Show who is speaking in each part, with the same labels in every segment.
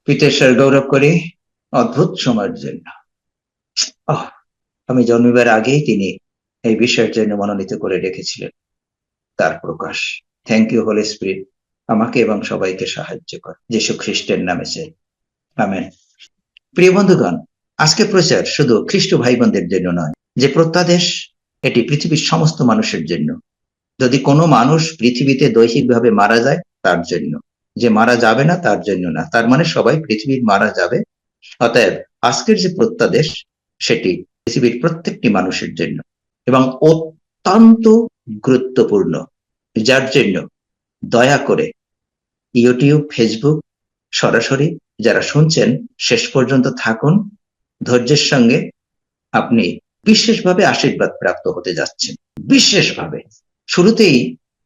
Speaker 1: পিতেশ্বর গৌরব করি অদ্ভুত সময়ের জন্য। আমি জন্মিবার আগেই তিনি এই বিষয়ের জন্য মনোনীত করে রেখেছিলেন তার প্রকাশ। থ্যাংক ইউ হোলি স্পিরিট, আমাকে এবং সবাইকে সাহায্য কর, যীশু খ্রিস্টের নামে চাই, আমেন। প্রিয় বন্ধুগণ, আজকে প্রচার শুধু খ্রিস্ট ভাই বোনদের জন্য নয়, যে প্রত্যাদেশ এটি পৃথিবীর সমস্ত মানুষের জন্য। যদি কোনো মানুষ পৃথিবীতে দৈহিকভাবে মারা যায় তার জন্য, যে মারা যাবে না তার জন্য না, তার মানে সবাই পৃথিবীর মারা যাবে। অতএব আজকের যে প্রত্যাদেশ সেটি পৃথিবীর প্রত্যেকটি মানুষের জন্য এবং অত্যন্ত গুরুত্বপূর্ণ, যার জন্য দয়া করে ইউটিউব, ফেসবুক সরাসরি যারা শুনছেন শেষ পর্যন্ত থাকুন, ধৈর্যের সঙ্গে আপনি বিশেষভাবে আশীর্বাদ প্রাপ্ত হতে যাচ্ছেন। বিশেষভাবে শুরুতেই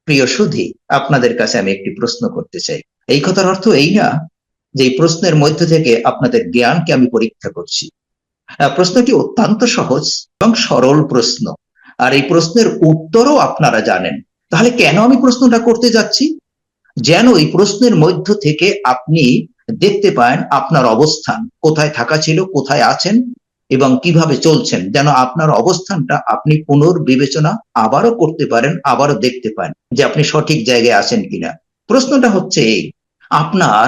Speaker 1: প্রিয় সুধী, আপনাদের কাছে আমি একটি প্রশ্ন করতে চাই। এই কথার অর্থ এই না যে এই প্রশ্নের মধ্য থেকে আপনাদের জ্ঞানকে আমি পরীক্ষা করছি। প্রশ্নটি অত্যন্ত সহজ এবং সরল প্রশ্ন, আর এই প্রশ্নের উত্তরও আপনারা জানেন। তাহলে কেন আমি প্রশ্নটা করতে যাচ্ছি? যেন এই প্রশ্নের মধ্য থেকে আপনি দেখতে পান আপনার অবস্থান কোথায় থাকা ছিল, কোথায় আছেন এবং কিভাবে চলছেন, যেন আপনার অবস্থানটা আপনি পুনর্বিবেচনা আবারও করতে পারেন, আবারও দেখতে পান যে আপনি সঠিক জায়গায় আছেন কিনা। প্রশ্নটা হচ্ছে এই, আপনার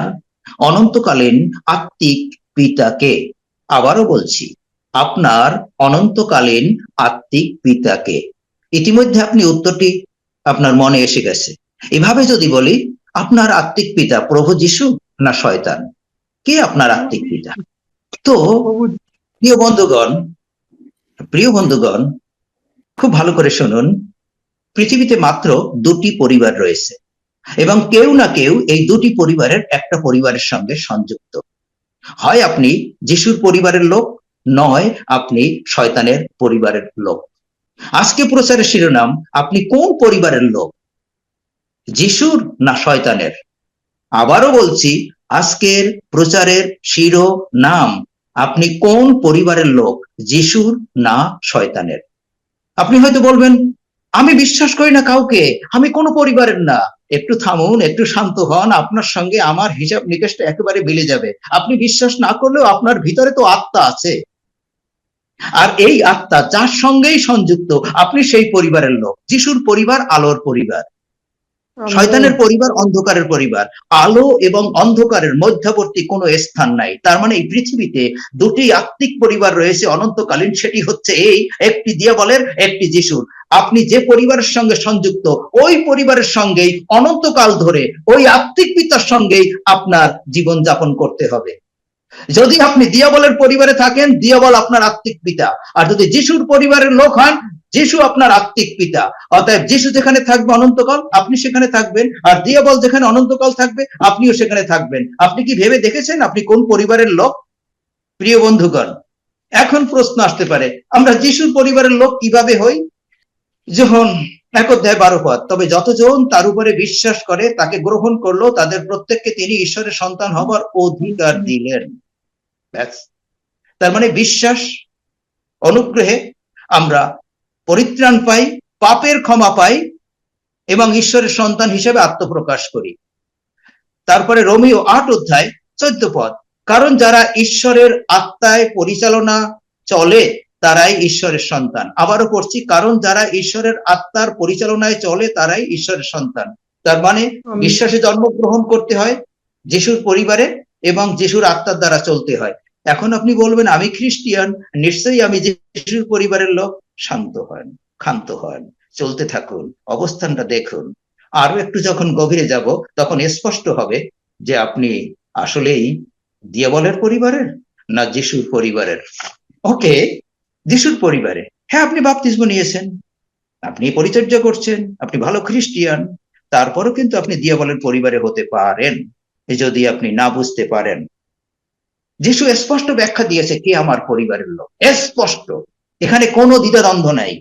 Speaker 1: অনন্তকালীন আত্মিক পিতাকে, আবারও বলছি, আপনার অনন্তকালীন আত্মিক পিতাকে। ইতিমধ্যে আপনি উত্তরটি আপনার মনে এসে গেছে। এভাবে যদি বলি, আপনার আত্মিক পিতা প্রভু যিশু না শয়তান? কে আপনার আত্মিক পিতা? তো প্রিয় বন্ধুগণ খুব ভালো করে শুনুন। পৃথিবীতে মাত্র দুটি পরিবার রয়েছে এবং কেউ না কেউ এই দুটি পরিবারের একটা পরিবারের সঙ্গে সংযুক্ত। হয় আপনি যিশুর পরিবারের লোক, নয় আপনি শয়তানের পরিবারের লোক। আজকে প্রচারের শিরোনাম, আপনি কোন পরিবারের লোক, যিশুর না শয়তানের? আবারও বলছি, আজকের প্রচারের শিরোনাম, আপনি কোন পরিবারের লোক, যিশুর না শয়তানের? আপনি হয়তো বলবেন, আমি বিশ্বাস করি না কাউকে, আমি কোনো পরিবারের না। একটু থামুন, একটু শান্ত হন, আপনার সঙ্গে আমার হিসাব নিকেশটা একেবারে মিলে যাবে। আপনি বিশ্বাস না করলেও আপনার ভিতরে তো আত্মা আছে, আর এই আত্মা যার সঙ্গেই সংযুক্ত আপনি সেই পরিবারের লোক। যিশুর পরিবার আলোর পরিবার, শয়তানের পরিবার অন্ধকারের পরিবার। আলো এবং অন্ধকারের মধ্যবর্তী কোনো স্থান নাই। তার মানে এই পৃথিবীতে দুটি আত্মিক পরিবার রয়েছে অনন্তকালীন, সেটি হচ্ছে এই, একটি দিয়াবলের, একটি যিশুর। আপনি যে পরিবারের সঙ্গে সংযুক্ত, ওই পরিবারের সঙ্গেই অনন্তকাল ধরে ওই আত্মিক পিতার সঙ্গেই আপনার জীবন যাপন করতে হবে। যদি আপনি দিয়াবলের পরিবারে থাকেন, দিয়াবল আপনার আত্মিক পিতা, আর যদি যিশুর পরিবারের লোক হন, যিশু আপনার আত্মিক পিতা। অতএব যিশু যেখানে থাকবে অনন্তকাল, আপনি সেখানে থাকবেন, আর দিয়াবল যেখানে অনন্তকাল থাকবে, আপনিও সেখানে থাকবেন। আপনি কি ভেবে দেখেছেন আপনি কোন পরিবারের লোক? প্রিয় বন্ধুগণ, এখন প্রশ্ন আসতে পারে, আমরা যিশুর পরিবারের লোক কিভাবে হই? যখন 1 অধ্যায় 12 পদ, তবে যতজন তার উপরে বিশ্বাস করে, তাকে গ্রহণ করলো, তাদের প্রত্যেককে তিনি ঈশ্বরের সন্তান হবার অধিকার দিলেন। তার মানে বিশ্বাস, অনুগ্রহে আমরা পরিত্রাণ পাই, পাপের ক্ষমা পাই এবং ঈশ্বরের সন্তান হিসেবে আত্মপ্রকাশ করি। তারপরে রোমীয় 8 অধ্যায় 14 পদ, কারণ যারা ঈশ্বরের আত্মায় পরিচালনা চলে তারাই ঈশ্বরের সন্তান। আবারও পড়ছি, কারণ যারা ঈশ্বরের আত্মার পরিচালনায় চলে তারাই ঈশ্বরের সন্তান। তার মানে বিশ্বাসে জন্মগ্রহণ করতে হয় যিশুর পরিবারে এবং যিশুর আত্মার দ্বারা চলতে হয়। এখন আপনি বলবেন, আমি খ্রিস্টিয়ান, নিশ্চয়ই আমি যিশুর পরিবারের লোক। শান্ত হন, ক্ষান্ত হন, চলতে থাকুন, অবস্থানটা দেখুন। আরো একটু যখন গভীরে যাব তখন স্পষ্ট হবে যে আপনি আসলেই দিয়াবলের পরিবারের না যিশুর পরিবারের। ওকে, যিশুর পরিবারে। হ্যাঁ, আপনি বাপ্তিস্ম নিয়েছেন, আপনি পরিচর্যা করছেন, আপনি ভালো খ্রিস্টিয়ান, তারপরও কিন্তু আপনি দিয়াবলের পরিবারে হতে পারেন যদি আপনি না বুঝতে পারেন। যিশু স্পষ্ট ব্যাখ্যা দিয়েছে কে আমার পরিবারের লোক, স্পষ্ট, এখানে কোনো দ্বিধাদ্বন্দ্ব নাই।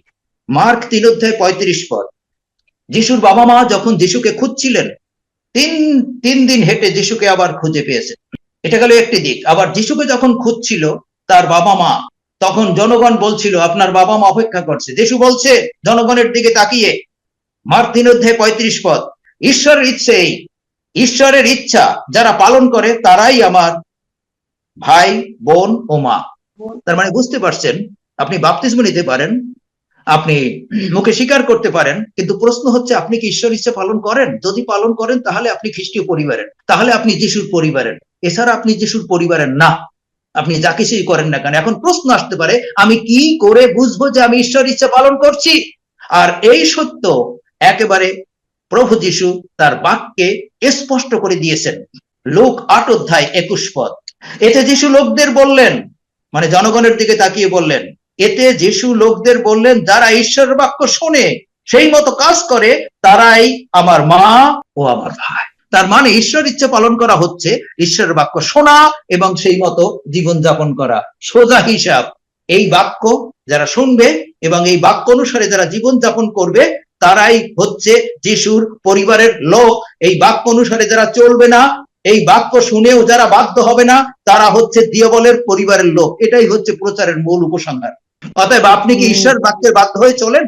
Speaker 1: মার্ক 3 অধ্যায় 35 পদ, যিশুর বাবা মা যখন যিশুকে খুঁজছিলেন, তিন দিন হেঁটে যিশুকে আবার খুঁজে পেয়েছে। এটা গেল একটি দিক। আবার যিশুকে যখন খুঁজছিল তার বাবা মা, তখন জনগণ বলছিল আপনার বাবা মা অপেক্ষা করছে। যিশু বলছে জনগণের দিকে তাকিয়ে, মার্ক 3 অধ্যায় 35 পদ, ঈশ্বরের ইচ্ছা যারা পালন করে তারাই আমার ভাই, বোন ও মা। তার মানে বুঝতে পারছেন, আপনি বাপ্তিস্ম নিতে পারেন, আপনি মুখে স্বীকার করতে পারেন, কিন্তু প্রশ্ন হচ্ছে আপনি কি ঈশ্বর ইচ্ছা পালন করেন? যদি পালন করেন তাহলে আপনি খ্রিস্টীয় পরিবারের, তাহলে আপনি যিশুর পরিবারের, এছাড়া আপনি যিশুর পরিবারের না। আপনি যা কিছুই করেন না কেন। এখন প্রশ্ন আসতে পারে, আমি কি করে বুঝবো যে আমি ঈশ্বর ইচ্ছা পালন করছি? আর এই সত্য একেবারে প্রভু যিশু তার বাক্যে স্পষ্ট করে দিয়েছেন। লূক 8:21। এতে যিশু লোকদের বললেন, মানে জনগণের দিকে তাকিয়ে বললেন, এতে যিশু লোকদের বললেন, যারা ঈশ্বরের বাক্য শোনে সেই মতো কাজ করে তারাই আমার মা ও আমার ভাই। তার মানে ঈশ্বর ইচ্ছা পালন করা হচ্ছে ঈশ্বরের বাক্য শোনা এবং সেই মতো জীবনযাপন করা। সোজা হিসাব, এই বাক্য যারা শুনবে এবং এই বাক্য অনুসারে যারা জীবনযাপন করবে তারাই হচ্ছে যিশুর পরিবারের লোক। এই বাক্য অনুসারে যারা চলবে না, এই বাক্য শুনেও যারা বাধ্য হবে না, তারা হচ্ছে দিয়াবলের পরিবারের লোক। এটাই হচ্ছে প্রচারের মূল উপসংহার। অতএব আপনি কি ঈশ্বর বাক্যের বাধ্য হয়ে চলেন?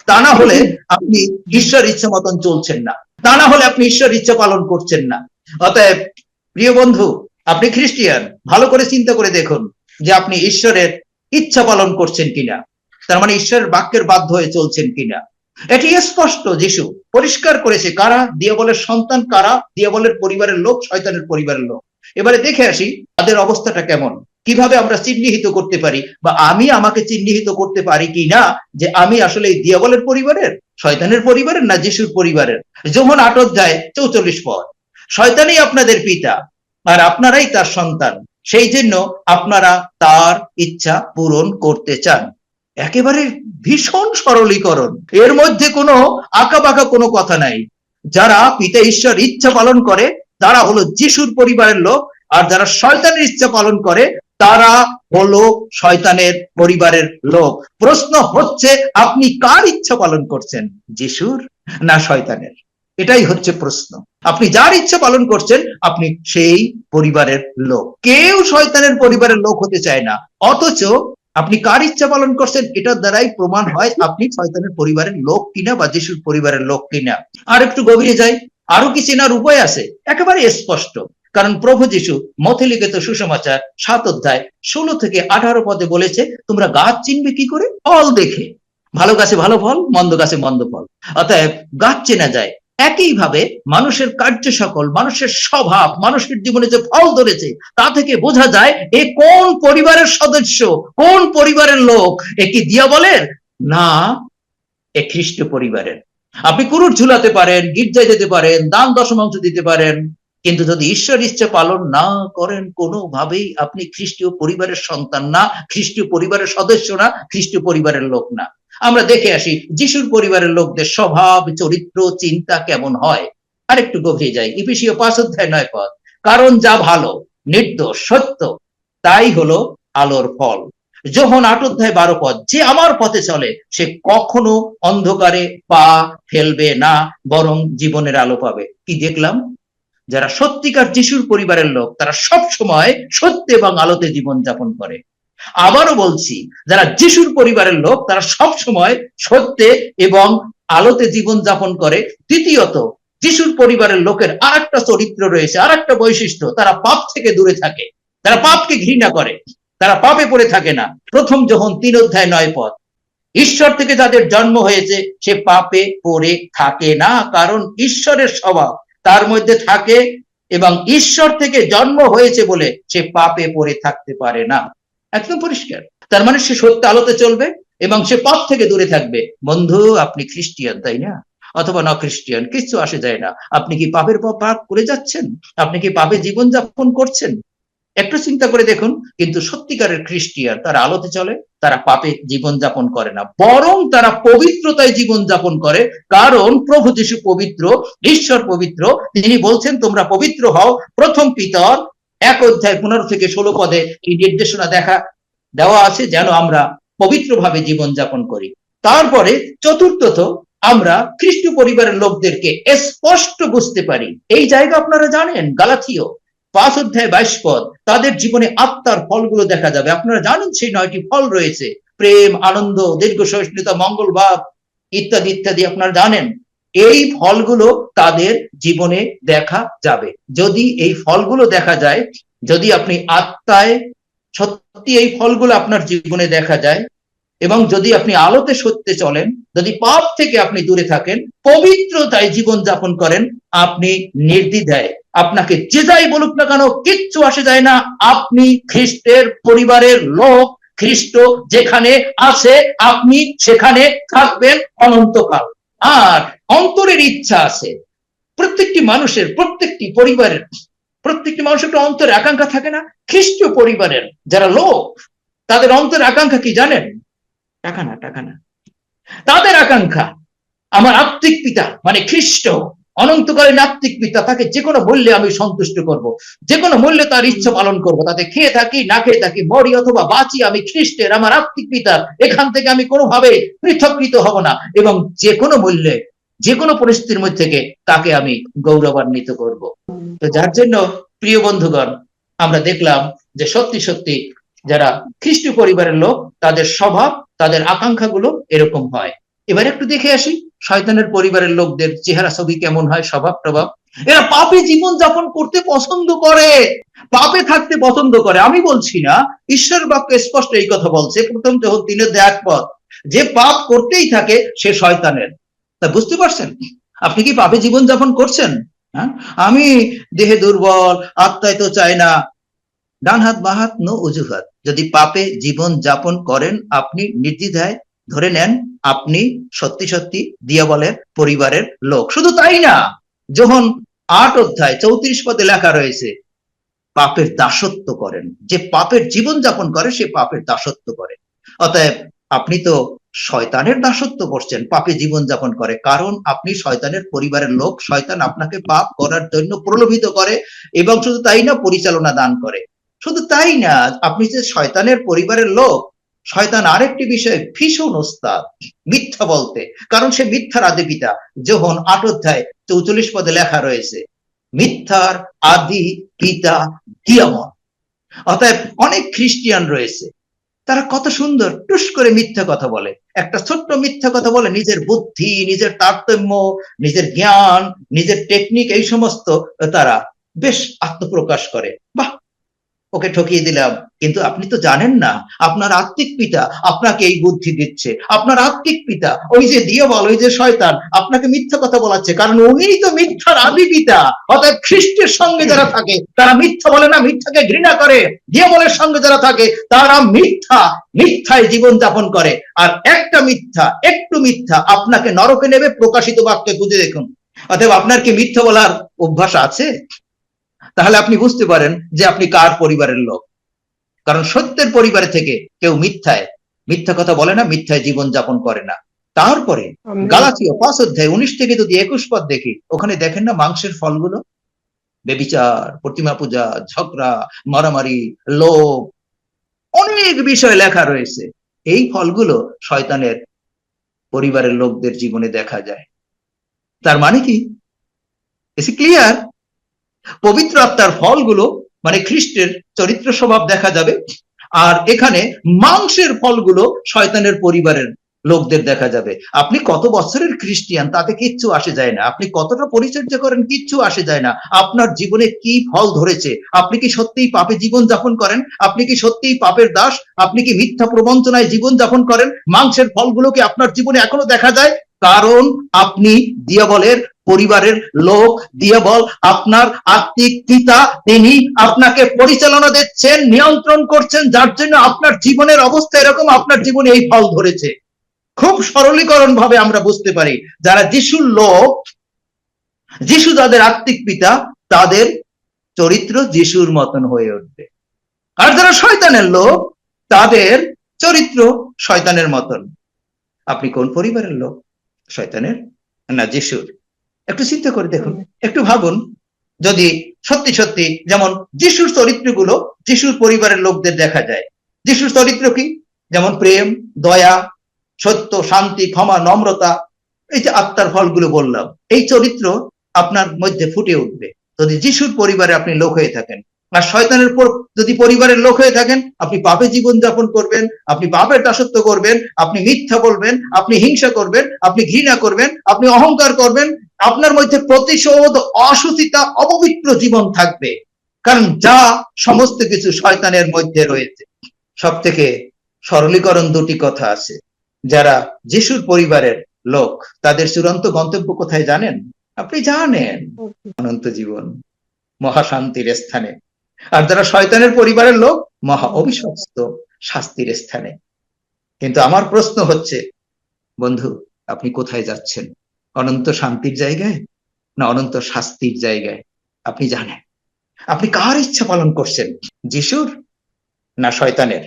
Speaker 1: তা না হলে আপনি ঈশ্বর ইচ্ছা মতন চলছেন না, তা না হলে আপনি ঈশ্বর ইচ্ছা পালন করছেন না। অতএব প্রিয় বন্ধু, আপনি খ্রিস্টিয়ান, ভালো করে চিন্তা করে দেখুন যে আপনি ঈশ্বরের ইচ্ছা পালন করছেন কিনা, তার মানে ঈশ্বরের বাক্যের বাধ্য হয়ে চলছেন কিনা। এটি স্পষ্ট, যিশু পরিষ্কার করেছে কারা দিয়াবলের সন্তান, কারা দিয়াবলের পরিবারের লোক, শয়তানের পরিবারের লোক। এবারে দেখে আসি তাদের অবস্থাটা কেমন, কিভাবে আমরা চিহ্নিত করতে পারি, বা আমি আমাকে চিহ্নিত করতে পারি কিনা যে আমি আসলে দিয়াবলের পরিবারের, শয়তানের পরিবারের, না যিশুর পরিবারের। যোহন 8:44। শয়তানই আপনাদের পিতা আর আপনারাই তার সন্তান, সেই জন্য আপনারা তার ইচ্ছা পূরণ করতে চান। একেবারে ভীষণ সরলীকরণ, এর মধ্যে কোনো আঁকাবাঁকা কোনো কথা নাই। যারা পিতা ঈশ্বর ইচ্ছা পালন করে তারা হলো যিশুর পরিবারের লোক, আর যারা শয়তানের ইচ্ছা পালন করে তারা হলো শয়তানের পরিবারের লোক। প্রশ্ন হচ্ছে আপনি কার ইচ্ছা পালন করছেন, যিশুর না শয়তানের? এটাই হচ্ছে প্রশ্ন। আপনি যার ইচ্ছা পালন করছেন আপনি সেই পরিবারের লোক। কেউ শয়তানের পরিবারের লোক হতে চায় না, অথচ আপনি কার ইচ্ছা পালন করছেন এটার দ্বারাই প্রমাণ হয় আপনি শয়তানের পরিবারের লোক কিনা বা যিশুর পরিবারের লোক কিনা। আর একটু গভীরে যাই, আরো কি চেনার উপায় আছে? একেবারে স্পষ্ট, কারণ প্রভু যিশু মথে লিখিত সুসমাচার 7:16-18 বলেছে, তোমরা গাছ চিনবে কি করে? ফল দেখে। ভালো গাছে ভালো ফল, মন্দ গাছে মন্দ ফল। অতএব গাছ চেনা যায়। একইভাবে মানুষের কার্য সকল, মানুষের স্বভাব, মানুষের জীবনে যে ফল ধরেছে তা থেকে বোঝা যায় এ কোন পরিবারের সদস্য, কোন পরিবারের লোক। এ কি দিয়াবলের, না এ খ্রিস্ট পরিবারের। আপনি কুরুট ঝুলাতে পারেন, গির্জায় যেতে পারেন, দান দশমাংশ দিতে পারেন, কিন্তু যদি ঈশ্বর ইচ্ছা পালন না করেন কোনোভাবেই আপনি খ্রিস্টীয় পরিবারের সন্তান না, খ্রিস্টীয় পরিবারের সদস্য না, খ্রিস্টীয় পরিবারের লোক না। আমরা দেখে আসি যিশুর পরিবারের লোকদের স্বভাব, চরিত্র, চিন্তা কেমন হয়। আরেকটু গভীরে যাই, ইফিসীয় 5:9। কারণ যা ভালো, নির্দোষ, সত্য তাই হলো আলোর ফল। যোহন 8:12। যে আমার পথে চলে সে কখনো অন্ধকারে পা ফেলবে না, বরং জীবনের আলো পাবে। কি দেখলাম? যারা সত্যিকার যিশুর পরিবারের লোক তারা সব সময় সত্য এবং আলোতে জীবন যাপন করে। আবারও বলছি, যারা যিশুর পরিবারের লোক তারা সব সময় সত্যে এবং আলোতে জীবন যাপন করে। দ্বিতীয়ত, যিশুর পরিবারের লোকের আরেকটা চরিত্র রয়েছে, আরেকটা বৈশিষ্ট্য, তারা পাপ থেকে দূরে থাকে, তারা পাপকে ঘৃণা করে, তারা পাপে পড়ে থাকে না। প্রথম যোহন 3:9। ঈশ্বর থেকে যাদের জন্ম হয়েছে সে পাপে পড়ে থাকে না, কারণ ঈশ্বরের স্বভাব তার মধ্যে থাকে এবং ঈশ্বর থেকে জন্ম হয়েছে বলে সে পাপে পড়ে থাকতে পারে না। একদম পরিষ্কার। তার মানে সে সত্য আলোতে চলবে এবং সে পাপ থেকে দূরে থাকবে। বন্ধু, আপনি খ্রিস্টিয়ান তাই না, অথবা ন খ্রিস্টিয়ান, কিছু আসে যায় না। আপনি কি পাপের পর পাপ করে যাচ্ছেন? আপনি কি পাপে জীবন যাপন করছেন? একটু চিন্তা করে দেখুন। কিন্তু সত্যিকারের খ্রিস্টিয়ান তারা আলোতে চলে, তারা পাপে জীবন যাপন করে না, বরং তারা পবিত্রতায় জীবন যাপন করে। কারণ প্রভু যিশু পবিত্র, ঈশ্বর পবিত্র। তিনি বলছেন তোমরা পবিত্র হও। প্রথম পিতর 1:15-16 এই নির্দেশনা দেওয়া আছে যেন আমরা পবিত্রভাবে জীবন যাপন করি। তারপরে চতুর্থত, আমরা খ্রিস্ট পরিবারের লোকদেরকে স্পষ্ট বুঝতে পারি। এই জায়গা আপনারা জানেন, গালাথীয় 5:22। তাদের জীবনে আত্মার ফলগুলো দেখা যাবে। আপনারা জানেন সেই 9টি ফল রয়েছে, প্রেম, আনন্দ, দীর্ঘ সহিষ্ণুতা, মঙ্গল ভাব ইত্যাদি ইত্যাদি। আপনারা জানেন এই ফলগুলো তাদের জীবনে দেখা যাবে। যদি এই ফলগুলো দেখা যায়, যদি আপনি আত্মায় সত্যি এই ফলগুলো আপনার জীবনে দেখা যায়, এবং যদি আপনি আলোতে সত্যে চলেন, যদি পাপ থেকে আপনি দূরে থাকেন, পবিত্রতায় জীবন যাপন করেন, আপনি নির্দ্বিধায়, আপনাকে যে যাই বলুক না কেন কিচ্ছু আসে যায় না, আপনি খ্রিস্টের পরিবারের লোক। খ্রিস্ট যেখানে আছে আপনি সেখানে থাকবেন অনন্তকাল। আর অন্তরের ইচ্ছা আছে প্রত্যেকটি মানুষের, প্রত্যেকটি পরিবারের, প্রত্যেকটি মানুষের একটা অন্তর আকাঙ্ক্ষা থাকে না? খ্রিস্টীয় পরিবারের যারা লোক, তাদের অন্তর আকাঙ্ক্ষা কি জানেন? টাকা না, টাকা না। তাদের আকাঙ্ক্ষা আমার আত্মিক পিতা মানে খ্রিস্ট, অনন্তকালীন আত্মিক পিতা, তাকে যে কোনো মূল্যে আমি সন্তুষ্ট করব, যে কোনো মূল্যে তার ইচ্ছা পালন করব, তাতে খেয়ে থাকি না খেয়ে থাকি, মরি অথবা বাঁচি, আমি খ্রিস্টের, আমার আত্মিক পিতার, এখান থেকে আমি কোনোভাবে পৃথকৃত হব না, এবং যে কোনো মূল্যে যে কোনো পরিস্থিতির মধ্যে থেকে তাকে আমি গৌরবান্বিত করব। তো যার জন্য প্রিয় বন্ধুগণ, আমরা দেখলাম যে সত্যি সত্যি যারা খ্রিস্টীয় পরিবারের লোক, তাদের স্বভাব, তাদের আকাঙ্ক্ষাগুলো এরকম হয়। এবার একটু দেখে আসি শয়তানের পরিবারের লোকদের চেহারা ছবি কেমন হয়, স্বভাব প্রভাব। এরা পাপে জীবন যাপন করতে পছন্দ করে, পাপে থাকতে পছন্দ করে। আমি বলছি না, ঈশ্বর বাক্য স্পষ্ট এই কথা বলছে, প্রথম যোহন 3:1 পদ, যে পাপ করতেই থাকে সে শয়তানের। তা বুঝতে পারছেন? আপনি কি পাপে জীবন যাপন করছেন? হ্যাঁ, আমি দেহে দুর্বল, আত্মায় তো চাই না, ডান হাত বা হাত নো অজুহাত। যদি পাপে জীবন যাপন করেন, আপনি নির্দ্বিধায় ধরে নেন আপনি সত্যি সত্যি দিয়াবলের পরিবারের লোক। শুধু তাই না, যখন 8:34 পদে লেখা রয়েছে, পাপের দাসত্ব করেন। যে পাপের জীবন যাপন করে সে পাপের দাসত্ব করে। অতএব আপনি তো শয়তানের দাসত্ব করছেন, পাপে জীবন যাপন করে, কারণ আপনি শয়তানের পরিবারের লোক। শয়তান আপনাকে পাপ করার জন্য প্রলোভিত করে, এবং শুধু তাই না, পরিচালনা দান করে। শুধু তাই না, আপনি যে শয়তানের পরিবারের লোক, শয়তান আরেকটি বিষয়ে ভীষণ ওস্তাদ, মিথ্যা বলতে, কারণ সে মিথ্যার আদি পিতা। যখন 8:44 পদে লেখা রয়েছে, মিথ্যার আদি পিতা দিয়াবল। অতএব অনেক খ্রিস্টিয়ান রয়েছে, তারা কত সুন্দর টুস করে মিথ্যা কথা বলে, একটা ছোট্ট মিথ্যা কথা বলে, নিজের বুদ্ধি, নিজের তারতম্য, নিজের জ্ঞান, নিজের টেকনিক, এই সমস্ত তারা বেশ আত্মপ্রকাশ করে। বাহ, ওকে ঠকিয়ে দিলাম। কিন্তু আপনি তো জানেন না, আপনার আত্মিক পিতা আপনাকে এই বুদ্ধি দিচ্ছে। আপনার আত্মিক পিতা, ওই যে দিয়াবল, ওই যে শয়তান, আপনাকে মিথ্যা কথা বলাচ্ছে, কারণ উনিই তো মিথ্যার আদি পিতা। অর্থাৎ খ্রিস্টের সঙ্গে যারা থাকে তারা মিথ্যা বলে না, মিথ্যাকে ঘৃণা করে। দিয়াবলের সঙ্গে যারা থাকে তারা মিথ্যায় জীবন যাপন করে। আর একটা মিথ্যা, একটু মিথ্যা আপনাকে নরকে নেবে, প্রকাশিত বাক্যে খুঁজে দেখুন। অতএব আপনার কি মিথ্যা বলার অভ্যাস আছে? তাহলে আপনি বুঝতে পারেন যে আপনি কার পরিবারের লোক। কারণ সত্যের পরিবারে থেকে কেউ মিথ্যা কথা বলে না, মিথ্যায় জীবন যাপন করে না। তারপরে গালাতীয় 5:19 থেকে যদি 21 পদ দেখি, ওখানে দেখেন না মাংসের ফলগুলো, বেবিচার, প্রতিমা পূজা, ঝগড়া, মারামারি, লোভ, অনেক বিষয় লেখা রয়েছে। এই ফলগুলো শয়তানের পরিবারের লোকদের জীবনে দেখা যায়। তার মানে কি? এসে ক্লিয়ার? পবিত্র আত্মার ফলগুলো মানে খ্রিস্টের চরিত্র স্বভাব দেখা যাবে, আর এখানে মাংসের ফলগুলো শয়তানের পরিবারের লোকদের দেখা যাবে। আপনি কত বছরের খ্রিস্টিয়ান তাতে কিচ্ছু আসে যায় না, আপনি কতটা পরিচর্যা করেন কিচ্ছু আসে যায় না, আপনার জীবনে কি ফল ধরেছে। আপনি কি সত্যিই পাপে জীবন যাপন করেন? আপনি কি সত্যিই পাপের দাস? আপনি কি মিথ্যা প্রবঞ্চনায় জীবন যাপন করেন? মাংসের ফলগুলো কি আপনার জীবনে এখনো দেখা যায়? কারণ আপনি দিয়াবলের পরিবারের লোক। দিয়াবল আপনার আত্মিক পিতা, তিনি আপনাকে পরিচালনা দিচ্ছেন, নিয়ন্ত্রণ করছেন, যার জন্য আপনার জীবনের অবস্থা এরকম, আপনার জীবনে এই ফল ধরেছে। খুব সরলীকরণ ভাবে আমরা বুঝতে পারি, যারা যিশুর লোক, যিশু যাদের আত্মিক পিতা, তাদের চরিত্র যিশুর মতন হয়ে উঠবে। আর যারা শয়তানের লোক, তাদের চরিত্র শয়তানের মতন। আপনি কোন পরিবারের লোক? শয়তানের না যিশুর? একটু চিন্তা করে দেখুন, একটু ভাবুন। যদি সত্যি সত্যি যেমন যিশুর চরিত্রগুলো যিশুর পরিবারের লোকদের দেখা যায়, যিশুর চরিত্র কি? যেমন প্রেম, দয়া, সত্য, শান্তি, ক্ষমা, নম্রতা, এই যে আত্মার ফলগুলো বললাম, এই চরিত্র আপনার মধ্যে ফুটে উঠবে যদি যিশুর পরিবারে আপনি লোক হয়ে থাকেন। আর শয়তানের যদি পরিবারের লোক হয়ে থাকেন, আপনি পাপে জীবন যাপন করবেন, আপনি পাপের দাসত্ব করবেন, আপনি মিথ্যা বলবেন, আপনি হিংসা করবেন, আপনি ঘৃণা করবেন, আপনি অহংকার করবেন, আপনার মধ্যে প্রতিশোধ, অসুচিতা, অপবিত্র জীবন থাকবে। কারণ যা সমস্ত কিছু শয়তানের মধ্যে রয়েছে। সব থেকে সরলীকরণ দুটি কথা আছে। যারা যিশুর পরিবারের লোক, তাদের চূড়ান্ত গন্তব্য কোথায় জানেন? আপনি জানেন, অনন্ত জীবন, মহাশান্তির স্থানে। আর যারা শয়তানের পরিবারের লোক, মহা অভিশপ্ত শাস্তির স্থানে। কিন্তু আমার প্রশ্ন হচ্ছে, বন্ধু, আপনি কোথায় যাচ্ছেন? অনন্ত শান্তির জায়গায় না অনন্ত শাস্তির জায়গায়? আপনি জানেন। আপনি কার ইচ্ছা পালন করছেন? যিশুর না শয়তানের?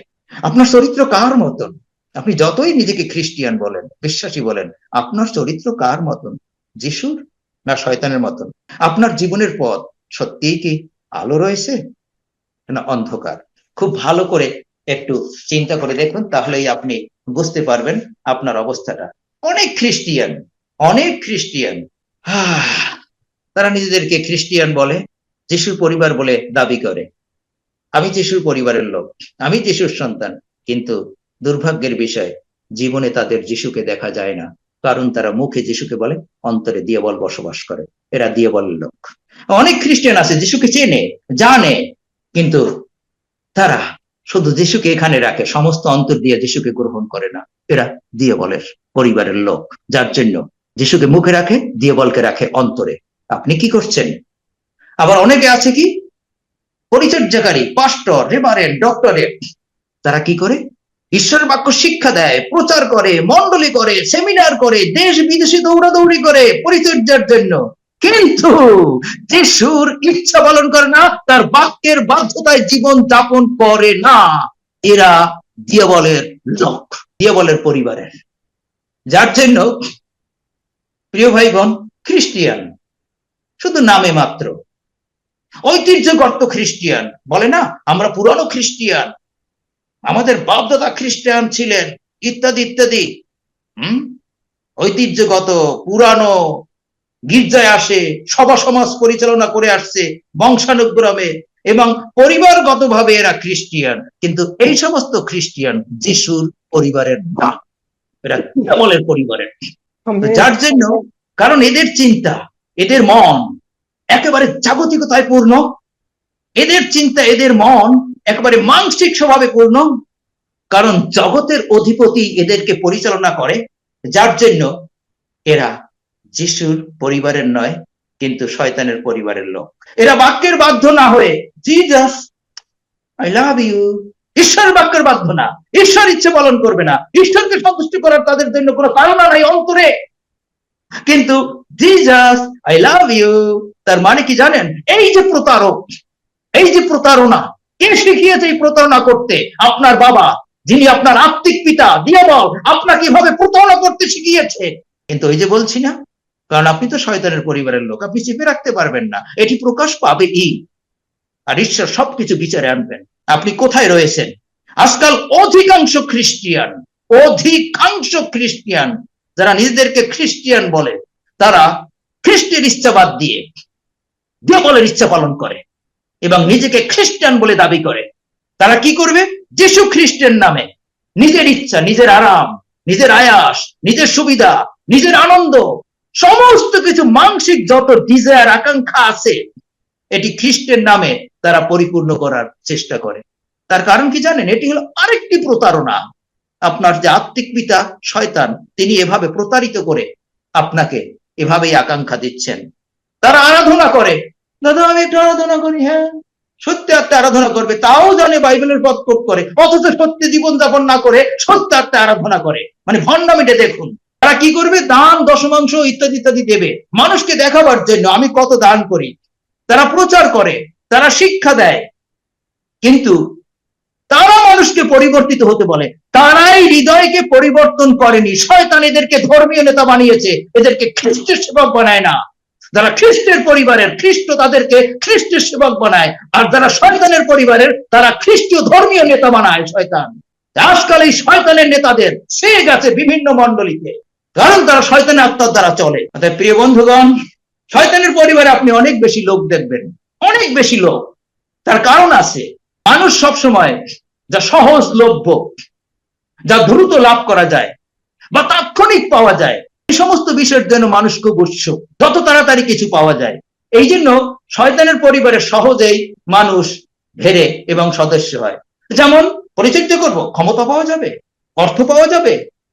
Speaker 1: আপনার চরিত্র কার মতন? আপনি যতই নিজেকে খ্রিস্টিয়ান বলেন, বিশ্বাসী বলেন, আপনার চরিত্র কার মতন? যিশুর না শয়তানের মতন? আপনার জীবনের পথ সত্যিই কি আলো রয়েছে না অন্ধকার? খুব ভালো করে একটু চিন্তা করে দেখুন, তাহলেই আপনি বুঝতে পারবেন আপনার অবস্থাটা। অনেক খ্রিস্টিয়ান তারা নিজেদেরকে খ্রিস্টিয়ান বলে, যিশুর পরিবার বলে দাবি করে, আমি যিশুর পরিবারের লোক, আমি যিশুর সন্তান। কিন্তু দুর্ভাগ্যের বিষয়, জীবনে তাদের যিশুকে দেখা যায় না। কারণ তারা মুখে যিশুকে বলে, অন্তরে দিয়েবল বসবাস করে। এরা দিয়েবলের লোক। অনেক খ্রিস্টান আছে যিশুকে চেনে, জানে, কিন্তু তারা শুধু যিশুকে এখানে রাখে, সমস্ত অন্তর দিয়ে যিশুকে গ্রহণ করে না। এরা দিয়েবলের পরিবারের লোক, যার জন্য যিশুকে মুখে রাখে, দিয়েবলকে রাখে অন্তরে। আপনি কি করছেন? আবার অনেকে আছে কি, পরিচর্যাকারী, পাস্টর, রেভারেন্ড, ডক্টরেট। তারা কি করে? ঈশ্বরের বাক্য শিক্ষা দেয়, প্রচার করে, মন্ডলী করে, সেমিনার করে, দেশ বিদেশে দৌড়াদৌড়ি করে পরিচর্যার জন্য, কিন্তু যিশুর ইচ্ছা পালন করে না, তার বাক্যের বাধ্যতায় জীবন যাপন করে না। এরা দিয়েবলের লোক, দিয়েবলের পরিবারের। যার জন্য প্রিয় ভাই বোন, খ্রিস্টিয়ান শুধু নামে মাত্র, ঐতিহ্যগত খ্রিস্টিয়ান বলে না, আমরা পুরানো খ্রিস্টিয়ান, আমাদের বাপদাদা খ্রিস্টান ছিলেন, ইত্যাদি ইত্যাদি। ঐতিহ্যগত পুরানো, গির্জায় আসে, সভা সমাজ পরিচালনা করে আসছে বংশানুক্রমে, এবং পরিবারগত ভাবে এরা খ্রিস্টিয়ান। কিন্তু এই সমস্ত খ্রিস্টিয়ান যিশুর পরিবারের না, এরা দিয়েবলের পরিবারের। যার জন্য, কারণ এদের চিন্তা, এদের মন একেবারে জাগতিকতায় পূর্ণ, এদের চিন্তা, এদের মন একেবারে মানসিক স্বভাবে পূর্ণ। কারণ জগতের অধিপতি এদেরকে পরিচালনা করে। যার জন্য এরা যিশুর পরিবারের নয়, কিন্তু শয়তানের পরিবারের লোক। এরা বাক্যের বাধ্য না হয়ে, জিজাস আই লাভ ইউ, ঈশ্বরের বাক্যের বাধ্য না, ঈশ্বর ইচ্ছে পালন করবে না, ঈশ্বরকে সন্তুষ্ট করার তাদের জন্য কোনো কারণ নাই অন্তরে। কিন্তু জিজাস আই লাভ ইউ, তার মানে কি জানেন? এই যে প্রতারক, এই যে প্রতারণা, কে শিখিয়েছে এই প্রতারণা করতে? আপনার বাবা, যিনি আপনার আত্মিক পিতা, দিয়েবল, আপনাকে এভাবে প্রতারণা করতে শিখিয়েছে। কিন্তু ওই যে বলছি না, কারণ আপনি তো শয়তানের পরিবারের লোক, আপনি চেপে রাখতে পারবেন না, এটি প্রকাশ পাবেই। আর ঈশ্বর সবকিছু বিচারে আনবেন। আপনি কোথায় রয়েছেন? আজকাল অধিকাংশ খ্রিস্টিয়ান যারা নিজেদেরকে খ্রিস্টিয়ান বলে, তারা খ্রিস্টের ইচ্ছা বাদ দিয়ে দিয়েবলের ইচ্ছা পালন করে এবং নিজেকে খ্রিস্টান বলে দাবি করে। তারা কি করবে? যিশু খ্রিস্টের নামে নিজের ইচ্ছা, নিজের আরাম, নিজের আয়াস, নিজের সুবিধা, নিজের আনন্দ, সমস্ত কিছু মানসিক যত ডিজায়ার, আকাঙ্ক্ষা আছে, এটি খ্রিস্টের নামে তারা পরিপূর্ণ করার চেষ্টা করে। তার কারণ কি জানেন? এটি হলো আরেকটি প্রতারণা। আপনার যে আত্মিক পিতা শয়তান, তিনি এভাবে প্রতারিত করে আপনাকে এভাবেই আকাঙ্ক্ষা দিচ্ছেন। তারা আরাধনা করে, দাদা আমি একটু আরাধনা করি, হ্যাঁ সত্যি আত্মা আরাধনা করবে, তাও জানে বাইবেলের পথ কোট করে, অথচ সত্যি জীবন যাপন না করে সত্য আত্মা আরাধনা করে। মানে ভণ্ডামিটা দেখুন। তারা কি করবে? দান, দশমাংশ ইত্যাদি ইত্যাদি দেবে মানুষকে দেখাবার জন্য, আমি কত দান করি। তারা প্রচার করে, তারা শিক্ষা দেয়, কিন্তু তারা মানুষকে পরিবর্তিত হতে বলে। তারাই হৃদয়কে পরিবর্তন করেনি। শয়তান এদেরকে ধর্মীয় নেতা বানিয়েছে, এদেরকে খ্রিস্টের সেবক বানায় না। যারা খ্রিস্টের পরিবারের, খ্রিস্ট তাদেরকে খ্রিস্টের সেবক বানায়, আর যারা শয়তানের পরিবারের, তারা খ্রিস্টীয় ধর্মীয় নেতা বানায় শয়তান। আজকাল এই শয়তানের নেতাদের সে গেছে বিভিন্ন মন্ডলীতে, কারণ তারা শয়তানের আত্মার দ্বারা চলে। প্রিয় বন্ধুগণ, শয়তানের পরিবারে আপনি অনেক বেশি লোক দেখবেন, অনেক বেশি লোক। তার কারণ আছে। মানুষ সবসময় যা সহজলভ্য, যা দ্রুত লাভ করা যায় বা তাৎক্ষণিক পাওয়া যায়, এই সমস্ত বিষয়ের জন্য মানুষ খুব উৎসুক। যত তাড়াতাড়ি কিছু পাওয়া যায়, এই জন্য শয়তানের পরিবারে সহজেই মানুষ ঘেরে এবং সদস্য হয়। যেমন পরিচর্যা করব, ক্ষমতা পাওয়া যাবে, অর্থ পাওয়া যাবে,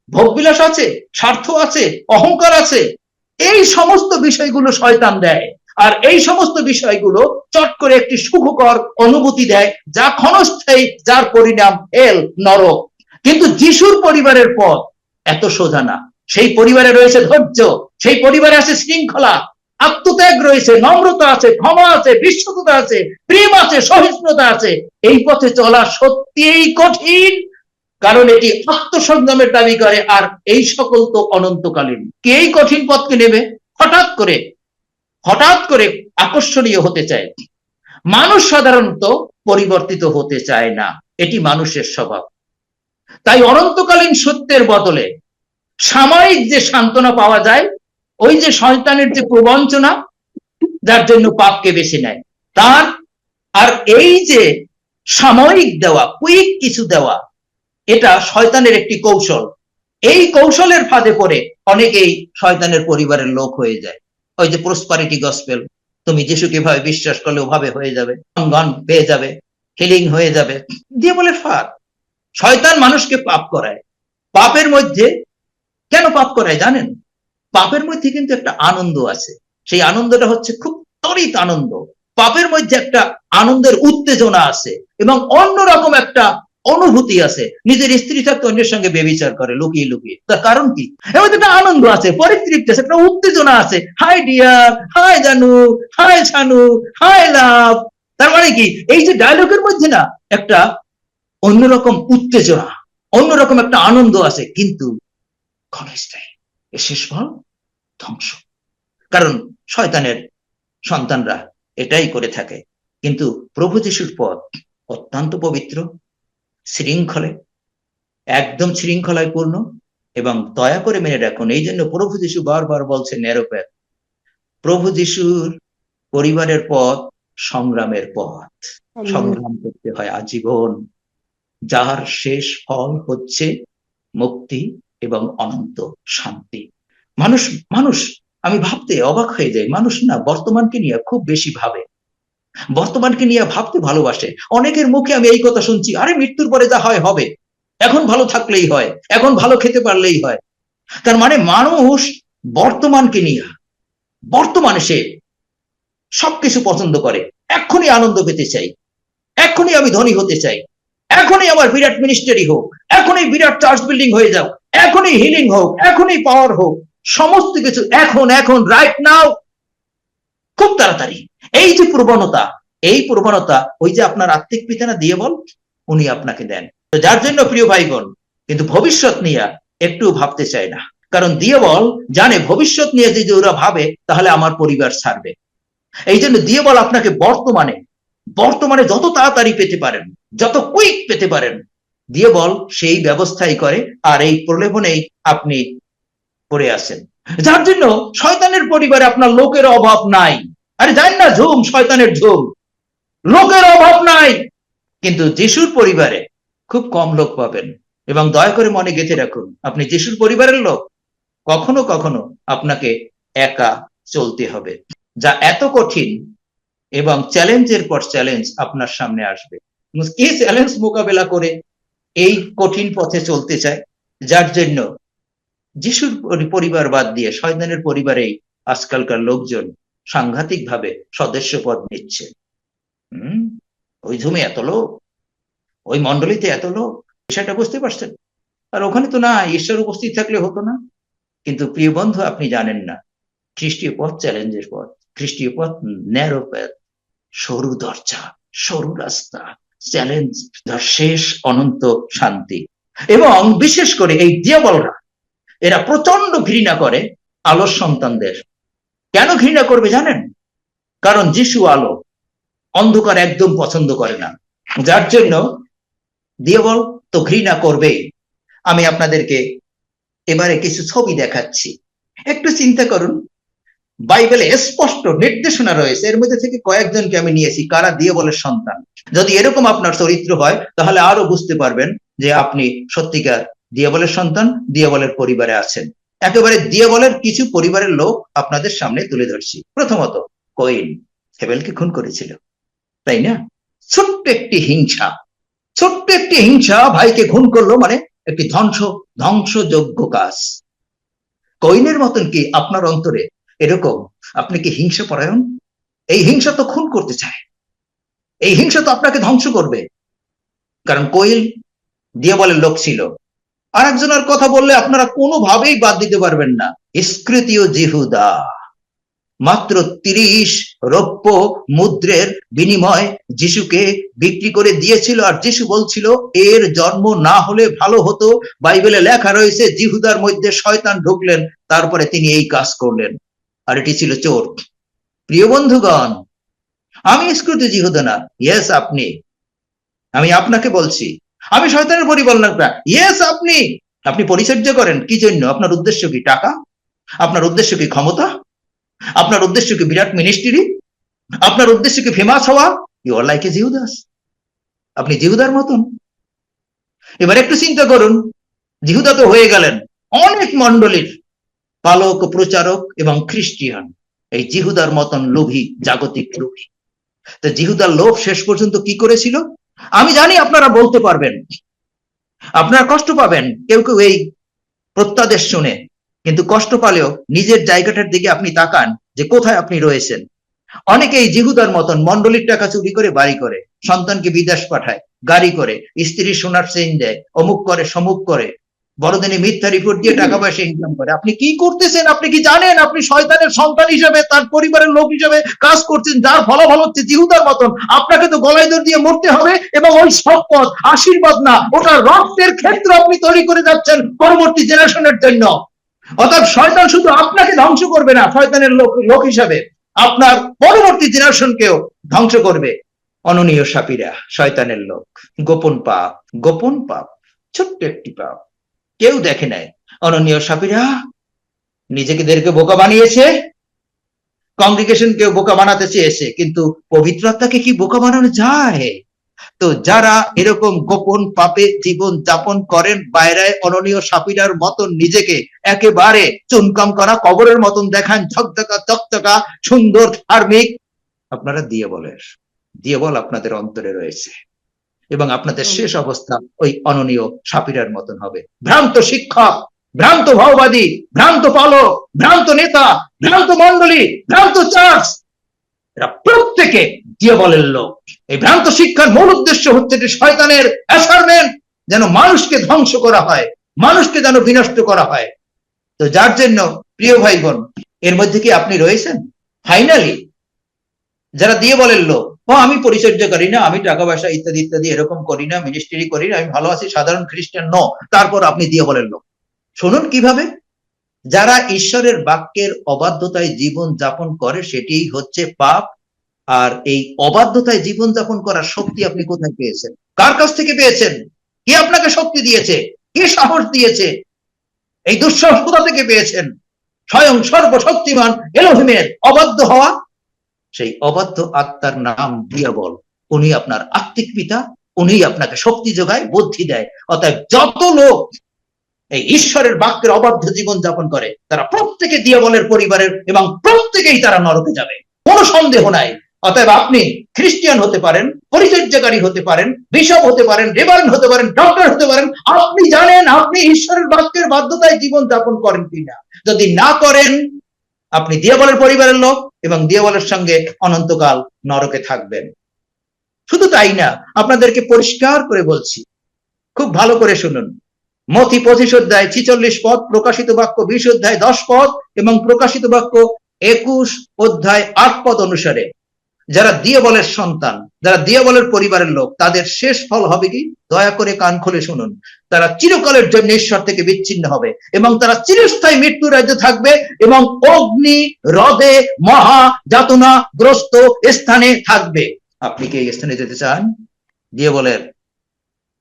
Speaker 1: ভোগবিলাস আছে, স্বার্থ আছে, অহংকার আছে, এই সমস্ত বিষয়গুলো শয়তান দেয়। আর এই সমস্ত বিষয়গুলো চট করে একটি সুখকর অনুভূতি দেয়, যা ক্ষণস্থায়ী, যার পরিণাম হেল, নরক। কিন্তু যিশুর পরিবারের পথ এত সোজা না। সেই পরিবারে রয়েছে ধৈর্য, সেই পরিবারে আছে শৃঙ্খলা, আত্মত্যাগ রয়েছে, নম্রতা আছে, ক্ষমা আছে, বিশ্বস্ততা আছে, প্রেম আছে, সহিষ্ণুতা আছে। এই পথে চলা সত্যিই কঠিন, কারণ এটি আত্মসংযমের দাবি করে, আর এই সকল তো অনন্তকালীন। কে এই কঠিন পথকে নেবে? হঠাৎ করে আকর্ষণীয় হতে চায়। মানুষ সাধারণত পরিবর্তিত হতে চায় না, এটি মানুষের স্বভাব। তাই অনন্তকালীন সত্যের বদলে সাময়িক যে সান্ত্বনা পাওয়া যায়, ওই যে শয়তানের যে প্রবঞ্চনা, যার জন্য পাপকে বেছে নেয় তার, আর এই যে সাময়িক দেওয়া, কুইক কিছু দেওয়া, এটা শয়তানের একটি কৌশল। এই কৌশলের ফাঁদে পড়ে অনেকেই শয়তানের পরিবারের লোক হয়ে যায়। ওই যে প্রসপারিটি গসপেল, তুমি যিশুকে ভাবে বিশ্বাস করলে ওভাবে হয়ে যাবে, গান পেয়ে যাবে, হিলিং হয়ে যাবে। দিয়াবলের ফাঁদ। শয়তান মানুষকে পাপ করায়। পাপের মধ্যে কেন পাপ করায় জানেন? পাপের মধ্যে কিন্তু একটা আনন্দ আছে, সেই আনন্দটা হচ্ছে খুব তড়িৎ আনন্দ। পাপের মধ্যে একটা আনন্দের উত্তেজনা আছে এবং অন্যরকম একটা অনুভূতি আছে। নিজের স্ত্রী থাকতে অন্যের সঙ্গে বেবিচার করে লুকিয়ে লুকিয়ে, তার কারণ কি? এর মধ্যে একটা আনন্দ আছে, পরিতৃপ্তি আছে, একটা উত্তেজনা আছে। হাই ডিয়ার, হাই জানু, হাই ছানু, হাই লাভ। তার মানে কি, এই যে ডায়লগের মধ্যে না একটা অন্যরকম উত্তেজনা, অন্যরকম একটা আনন্দ আছে, কিন্তু ক্ষণস্থায়ী। এর শেষ ফল ধ্বংস। কারণ শয়তানের সন্তানরা এটাই করে থাকে। কিন্তু প্রভু যিশুর পথ অত্যন্ত পবিত্র, শৃঙ্খলে, একদম শৃঙ্খলায় পূর্ণ, এবং দয়া করে মেনে রাখুন। এই জন্য প্রভু যিশু বারবার বলছেন ন্যারো প্যাথ। প্রভু যিশুর পরিবারের পথ সংগ্রামের পথ, সংগ্রাম করতে হয় আজীবন, যার শেষ ফল হচ্ছে মুক্তি এবং অনন্ত শান্তি। মানুষ আমি ভাবতে অবাক হয়ে যাই, মানুষ না বর্তমানকে নিয়ে খুব বেশি ভাবে, বর্তমানকে নিয়ে ভাবতে ভালোবাসে। অনেকের মুখে আমি এই কথা শুনছি, আরে মৃত্যুর পরে যা হয় হবে, এখন ভালো থাকলেই হয়, এখন ভালো খেতে পারলেই হয়। তার মানে মানুষ বর্তমানকে নিয়ে, বর্তমানে সে সবকিছু পছন্দ করে। এখনই আনন্দ পেতে চাই, এখনই আমি ধনী হতে চাই, এখনই আমার বিরাট মিনিস্টারি হোক, এখনই বিরাট চার্চ বিল্ডিং হয়ে যাও, এখনই হিলিং হোক, এখনই পাওয়ার হোক, সমস্ত কিছু এখন এখন, রাইট নাও, খুব তাড়াতাড়ি। এই যে প্রবণতা, এই প্রবণতা ওই যে আপনার আত্মিক পিতা না দিয়েবল, উনি আপনাকে দেন। তো যার জন্য প্রিয় ভাইগণ, কিন্তু ভবিষ্যৎ নিয়ে একটু ভাবতে চায় না, কারণ দিয়েবল জানে ভবিষ্যৎ নিয়ে যদি ওরা ভাবে তাহলে আমার পরিবার ছাড়বে। এই জন্য দিয়েবল আপনাকে বর্তমানে যত তাড়াতাড়ি পেতে পারেন, যত কুইক পেতে পারেন, দিয়েবল সেই ব্যবস্থাই করে, আর এই প্রলোভনেই আপনি পড়ে আছেন। যার জন্য শয়তানের পরিবারে আপনার লোকের অভাব নাই। আরে জানেন না, ঝুম, শয়তানের ঝুম, লোকের অভাব নাই। কিন্তু যিশুর পরিবারে খুব কম লোক পাবেন। এবং দয়া করে মনে গেঁথে রাখুন, আপনি যিশুর পরিবারের লোক, কখনো কখনো আপনাকে একা চলতে হবে, যা এত কঠিন, এবং চ্যালেঞ্জের পর চ্যালেঞ্জ আপনার সামনে আসবে। কি চ্যালেঞ্জ মোকাবেলা করে এই কঠিন পথে চলতে চায়? যার জন্য যিশুর পরিবার বাদ দিয়ে শয়তানের পরিবারেই আজকালকার লোকজন সাংঘাতিক ভাবে সদস্য পদ নিচ্ছে। ওই ঝুমে এত লোক, ওই মন্ডলীতে এত লোক, সেটা বুঝতে পারছেন? আর ওখানে তো না, ঈশ্বর উপস্থিত থাকলে হতো না। কিন্তু প্রিয় বন্ধু, আপনি জানেন না, খ্রিস্টীয় পথ চ্যালেঞ্জের পথ, খ্রিস্টীয় পথ ন্যারো প্যাথ, সরু দরজা, সরু রাস্তা, চ্যালেঞ্জ, যার শেষ অনন্ত শান্তি। এবং বিশেষ করে এই দিয়াবলরা, এরা প্রচন্ড ঘৃণা করে আলোর সন্তানদের। কেন ঘৃণা করবে জানেন? কারণ যিশু আলো, অন্ধকার একদম পছন্দ করে না। যার জন্য দিয়াবল তো ঘৃণা করবেই। আমি আপনাদেরকে এবারে কিছু ছবি দেখাচ্ছি, একটু চিন্তা করুন। বাইবেলে স্পষ্ট নির্দেশনা রয়েছে, এর মধ্যে থেকে কয়েকজনকে আমি নিয়েছি কারা দিয়াবলের সন্তান। যদি এরকম আপনার চরিত্র হয় তাহলে আরো বুঝতে পারবেন যে আপনি সত্যিকার দিয়াবলের সন্তান, দিয়াবলের পরিবারে আছেন। একেবারে দিয়াবলের কিছু পরিবারের লোক আপনাদের সামনে তুলে ধরছি। প্রথমত, কইন হেবেলকে খুন করেছিল, তাই না? ছোট্ট একটি হিংসা ভাইকে খুন করলো, মানে একটি ধ্বংসযোগ্য কাজ। কইনের মতন কি আপনার অন্তরে এরকম? আপনি কি হিংসা পরায়ণ? এই হিংসা তো খুন করতে চায়, এই হিংসা তো আপনাকে ধ্বংস করবে। কারণ কইল দিয়াবলের লোক ছিল। আর একজনের কথা বললে আপনারা কোনোভাবেই বাদ দিতে পারবেন না, ইস্কৃতীয় জিহুদা। মাত্র 30 রৌপ্য মুদ্রের বিনিময় যিশুকে বিক্রি করে দিয়েছিল, আর যিশু বলছিল এর জন্ম না হলে ভালো হতো। বাইবেলে লেখা রয়েছে জিহুদার মধ্যে শয়তান ঢুকলেন, তারপরে তিনি এই কাজ করলেন, আর এটি ছিল চোর। প্রিয় বন্ধুগণ, আমি ইস্কৃতীয় জিহুদা না। ইয়েস আপনি, আমি আপনাকে বলছি, আমি শয়তানের পরিকল্পনা। ইয়েস আপনি। আপনি পরিচর্যা করেন কি জন্য? আপনার উদ্দেশ্য কি টাকা? আপনার উদ্দেশ্য কি ক্ষমতা? আপনার উদ্দেশ্য কি বিরাট মিনিস্ট্রি? আপনার উদ্দেশ্য কি ফেমাস হওয়া? You are like a Judas. আপনি জিহুদার মতন। এবার একটু চিন্তা করুন, জিহুদা তো হয়ে গেলেন অনেক মণ্ডলীর পালক, প্রচারক এবং খ্রিস্টিয়ান, এই জিহুদার মতন লোভী, জাগতিক লোভী। তো জিহুদার লোভ শেষ পর্যন্ত কি করেছিল? আমি জানি আপনারা বলতে পারবেন, আপনারা কষ্ট পাবেন কেউ কেউ এই প্রত্যাদেশ শুনে, কিন্তু কষ্ট পালেও নিজের জায়গাটার দিকে আপনি তাকান যে কোথায় আপনি রয়েছেন। অনেকেই জিহুদার মতন মন্ডলীর টাকা চুরি করে বাড়ি করে, সন্তানকে বিদেশ পাঠায়, গাড়ি করে, স্ত্রী সোনার চেইন দেয়, অমুক করে সমুক করে, বড়দিনে মিথ্যা রিপোর্ট দিয়ে টাকা পয়সা ইনকাম করে। আপনি কি করতেছেন? আপনি কি জানেন আপনি শয়তানের সন্তান হিসেবে, তার পরিবারের লোক হিসেবে কাজ করছেন, যার ফলাফল হচ্ছে জিহুদার মতন। আপনাকে তো গলায় দড়ি দিয়ে মরতে হবে, এবং ওই সম্পদ আশীর্বাদ না, ওটা রক্তের ক্ষেত্র আপনি তৈরি করে যাচ্ছেন পরবর্তী জেনারেশনের জন্য। অর্থাৎ শয়তান শুধু আপনাকে ধ্বংস করবে না শয়তানের লোক হিসাবে, আপনার পরবর্তী জেনারেশনকেও ধ্বংস করবে। অননীয় সাপীরা শয়তানের লোক। গোপন পাপ, ছোট্ট একটি পাপ, কেউ দেখে নাই। অননীয় সাপীরা নিজেদেরকে বোকা বানিয়েছে, কংগ্রিগেশন কেউ বোকা বানাতে চেয়েছে, কিন্তু পবিত্র আত্মাকে কি বোকা বানানো যায়? তো যারা এরকম গোপন পাপে জীবন যাপন করেন, বাইরে অননীয় সাপীরার মতন নিজেকে একেবারে চুনকাম করা কবরের মতন দেখান, ঝকঝকা চকচকা সুন্দর ধার্মিক, আপনারা দিয়েবল আপনাদের অন্তরে রয়েছে, এবং আপনাদের শেষ অবস্থা ওই অননীয় সাপীরার মতন হবে। ভ্রান্ত শিক্ষক, ভ্রান্ত ভাওবাদী, ভ্রান্ত পালক, ভ্রান্ত নেতা, ভ্রান্ত মন্ডলী, ভ্রান্ত চার্চ, এরা প্রত্যেকে দিয়েবলের লোক। এই ভ্রান্ত শিক্ষার মূল উদ্দেশ্য হচ্ছে যে শয়তানের অ্যাসাইনমেন্ট যেন মানুষকে ধ্বংস করা হয়, মানুষকে যেন বিনষ্ট করা হয়। তো যার জন্য প্রিয় ভাই বোন, এর মধ্যে কি আপনি রয়েছেন? ফাইনালি যারা দিয়েবলের লোক, আমি পরিচর্যা করি না, আমি টাকা পয়সা ইত্যাদি ইত্যাদি এরকম করি না, মিনিস্ট্রি করি না, আমি ভালো আছি, সাধারণ খ্রিস্টান, তারপর আপনি দিয়েবলের লোক। শুনুন কিভাবে। যারা ঈশ্বরের বাক্যের অবাধ্যতায় জীবন যাপন করে সেটি হচ্ছে পাপ। আর এই অবাধ্যতায় জীবন যাপন করার শক্তি আপনি কোথায় পেয়েছেন? কার কাছ থেকে পেয়েছেন? কে আপনাকে শক্তি দিয়েছে? কে সাহস দিয়েছে? এই দুঃসাহস কোথা থেকে পেয়েছেন? স্বয়ং সর্বশক্তিমান এলোহিমের অবাধ্য হওয়া। সেই অবাধ্য আত্মার নাম দিয়াবল। উনি আপনার আত্মিক পিতা, উনি আপনাকে শক্তি যোগায়, বুদ্ধি দেয়। অতএব যত লোক এই ঈশ্বরের বাক্যের অবাধ্য জীবন যাপন করে তারা প্রত্যেকে দিয়াবলের পরিবারের, এবং প্রত্যেকেই তারা নরকে যাবে, কোনো সন্দেহ নাই। অতএব আপনি খ্রিস্টিয়ান হতে পারেন, পরিচর্যাকারী হতে পারেন, বিশপ হতে পারেন, রেভারেন্ড হতে পারেন, ডক্টর হতে পারেন, আপনি জানেন আপনি ঈশ্বরের বাক্যের বাধ্যতায় জীবন যাপন করেন কিনা। যদি না করেন, আপনি দিয়াবলের পরিবারের লোক, এবং দিয়াবলের সঙ্গে অনন্তকাল নরকে থাকবেন। শুধু তাই না, আপনাদেরকে পরিষ্কার করে বলছি, খুব ভালো করে শুনুন। মথি 25 অধ্যায় 46 পদ, প্রকাশিত বাক্য 20 অধ্যায় 10 পদ, এবং প্রকাশিত বাক্য 21 অধ্যায় 8 পদ অনুসারে যারা দিয়াবলের সন্তান, যারা দিয়াবলের পরিবারের লোক, তাদের শেষ ফল হবে কি? দয়া করে কান খুলে শুনুন। তারা চিরকালের জন্য ঈশ্বর থেকে বিচ্ছিন্ন হবে, এবং তারা চিরস্থায়ী মৃত্যু রাজ্যে থাকবে, এবং অগ্নি হ্রদে মহা যাতনা গ্রস্ত স্থানে থাকবে। আপনি কি এই স্থানে যেতে চান দিয়াবলের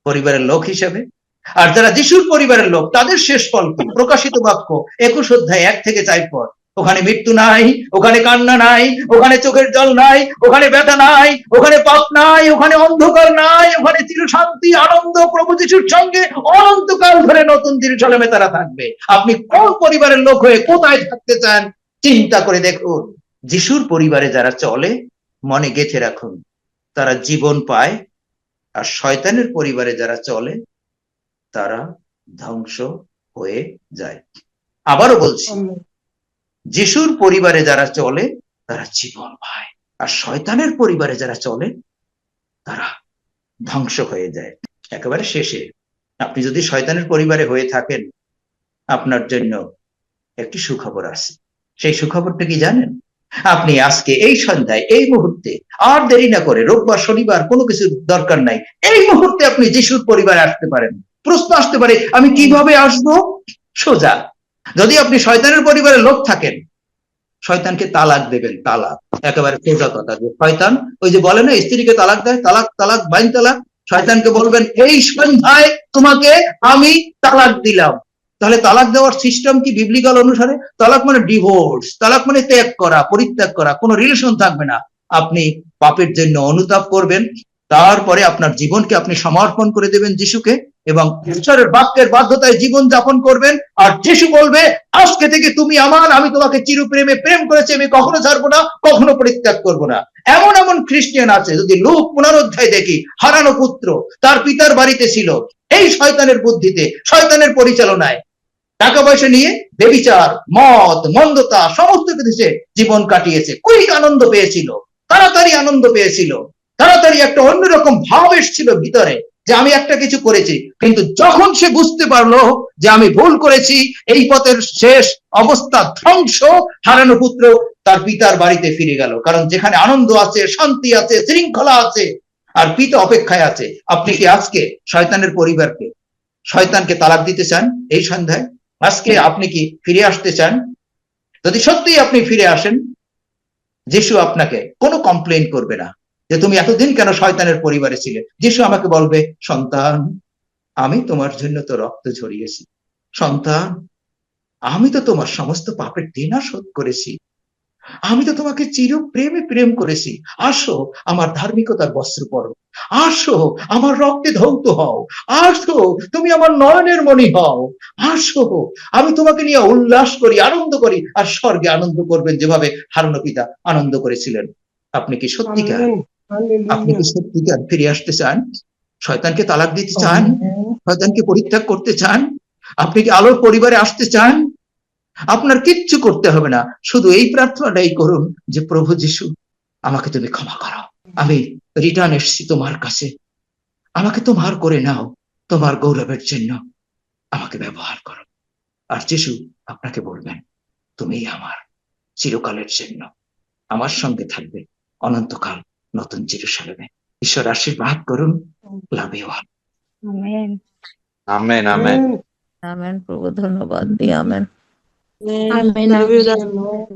Speaker 1: পরিবারের লোক হিসেবে? আর যারা যিশুর পরিবারের লোক, তাদের শেষ ফল কি? প্রকাশিত বাক্য 21 অধ্যায় 1 থেকে 4 পদ। ওখানে মৃত্যু নাই, ওখানে কান্না নাই, ওখানে চোখের জল নাই, ওখানে ব্যথা নাই, ওখানে পাপ নাই, ওখানে অন্ধকার নাই, ওখানে চির শান্তি আনন্দ প্রভু যিশুর সঙ্গে অনন্তকাল ধরে নতুন জেরুজালেমে তারা থাকবে। আপনি কোন পরিবারের লোক হয়ে কোথায় থাকতে চান চিন্তা করে দেখুন। যিশুর পরিবারে যারা চলে মনে গেঁথে রাখুন, তারা জীবন পায়, আর শয়তানের পরিবারে যারা চলে তারা ধ্বংস হয়ে যায়। আবারও বলছি, যিশুর পরিবারে যারা চলে তারা জীবন পায়, আর শয়তানের পরিবারে যারা চলে তারা ধ্বংস হয়ে যায়। একেবারে শেষে, আপনি যদি শয়তানের পরিবারে হয়ে থাকেন, আপনার জন্য একটি সুখবর আছে। সেই সুখবরটা কি জানেন? আপনি আজকে এই সন্ধ্যায়, এই মুহূর্তে, আর দেরি না করে, রোববার শনিবার কোনো কিছু দরকার নাই, এই মুহূর্তে আপনি যিশুর পরিবারে আসতে পারেন। প্রশ্ন আসতে পারে, আমি কিভাবে আসবো? সোজা, যদি আপনি শয়তানের পরিবারে লোক থাকেন, শয়তানকে তালাক দেবেন। তালাক, একেবারে সোজা কথা। যে শয়তান ওই যে বলে না, স্ত্রীকে তালাক দেয়, তালাক তালাক বাইন তালাক, শয়তানকে বলবেন এই সন্ধ্যায় তোমাকে আমি তালাক দিলাম। তাহলে তালাক দেওয়ার সিস্টেম কি বিবলিক্যাল অনুসারে? তালাক মানে ডিভোর্স, তালাক মানে ত্যাগ করা, পরিত্যাগ করা, কোনো রিলেশন থাকবে না। আপনি পাপের জন্য অনুতাপ করবেন, তারপরে আপনার জীবনকে আপনি সমর্পণ করে দেবেন যিশুকে, এবং ঈশ্বরের বাক্যের বাধ্যতায় জীবন যাপন করবেন। আর যিশু বলবে, আজকে থেকে তুমি আমার, আমি তোমাকে চিরপ্রেমে প্রেম করেছি, আমি কখনো ছাড়বো না, কখনো পরিত্যাগ করবো না। এমন এমন খ্রিস্টান আছে, যদি লুক 15 অধ্যায় দেখি, হারানো পুত্র তার পিতার বাড়িতে ছিল, এই শয়তানের বুদ্ধিতে, শয়তানের পরিচালনায় টাকা পয়সা নিয়ে বেবিচার, মদ, মন্দতা সমস্ত কিছু জীবন কাটিয়েছে। কুইক আনন্দ পেয়েছিল, তাড়াতাড়ি আনন্দ পেয়েছিল, তাড়াতাড়ি একটা অন্যরকম ভাব এসেছিল ভিতরে যে আমি একটা কিছু করেছি। কিন্তু যখন সে বুঝতে পারলো যে আমি ভুল করেছি, এই পথের শেষ অবস্থা ধ্বংস, হারানো পুত্র তার পিতার বাড়িতে ফিরে গেল। কারণ যেখানে আনন্দ আছে, শান্তি আছে, শৃঙ্খলা আছে, আর পিতা অপেক্ষায় আছে। আপনি কি আজকে শয়তানের পরিবারকে, শয়তানকে তালাক দিতে চান? এই সন্ধ্যায় আজকে আপনি কি ফিরে আসতে চান? যদি সত্যিই আপনি ফিরে আসেন, যিশু আপনাকে কোনো কমপ্লেন করবে না যে তুমি এতদিন কেন শয়তানের পরিবারে ছিলে। যিশু আমাকে বলবে, সন্তান, আমি তোমার জন্য তো রক্ত ঝরিয়েছি, সন্তান, আমি তো তোমার সমস্ত পাপের দেনা শোধ করেছি, আমি তো তোমাকে চির প্রেমে প্রেম করেছি। আসো আমার ধার্মিকতার বস্ত্র পরো, আসো আমার রক্তে ধৌত হও, আসো তুমি আমার নয়নের মণি হও, আসো আমি তোমাকে নিয়ে উল্লাস করি, আনন্দ করি। আর স্বর্গে আনন্দ করবেন যেভাবে হারানো পিতা আনন্দ করেছিলেন। আপনি কি সত্যিকার, আপনি কি সত্যিকার ফিরে আসতে চান? শয়তানকে তালাক দিতে চান? শয়তানকে পরিত্যাগ করতে চান? আপনি কি আলোর পরিবারে আসতে চান? আপনার কিচ্ছু করতে হবে না, শুধু এই প্রার্থনাটাই করুন যে প্রভু যিশু, আমাকে তুমি ক্ষমা করো, আমি রিটার্ন এসেছি তোমার কাছে, আমাকে তোমার করে নাও, তোমার গৌরবের জন্য আমাকে ব্যবহার করো। আর যিশু আপনাকে বলবেন, তুমি আমার চিরকালের জন্য আমার সঙ্গে থাকবে অনন্তকাল নতুন জেরুজালেমে। ঈশ্বর আশীর্বাদ করুন। Love you all.
Speaker 2: Amen.
Speaker 3: Amen amen
Speaker 2: amen প্রভু, ধন্যবাদ দিই। Amen.
Speaker 4: Amen. Love you, Lord.